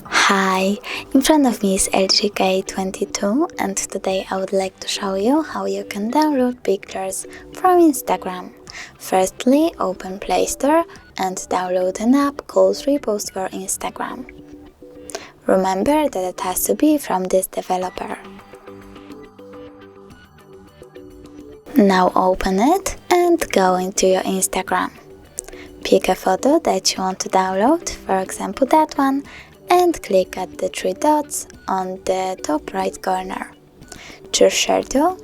Hi, in front of me is LG K22 and today I would like to show you how you can download pictures from Instagram. Firstly, open Play Store and download an app called Repost for Instagram. Remember that it has to be from this developer. Now open it and go into your Instagram. Pick a photo that you want to download, for example that one, and click at the three dots on the top right corner. Choose Share To,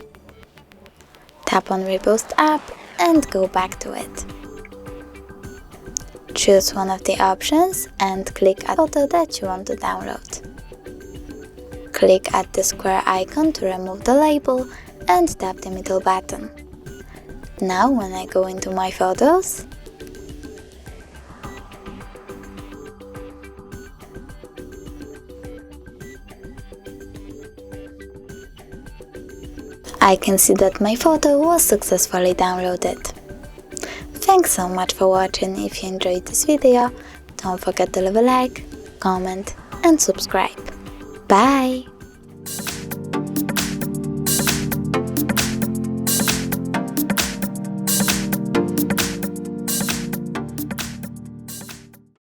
tap on Repost App and go back to it. Choose one of the options and click at the photo that you want to download. Click at the square icon to remove the label and tap the middle button. Now when I go into my photos, I can see that my photo was successfully downloaded. Thanks so much for watching. If you enjoyed this video, don't forget to leave a like, comment and subscribe. Bye!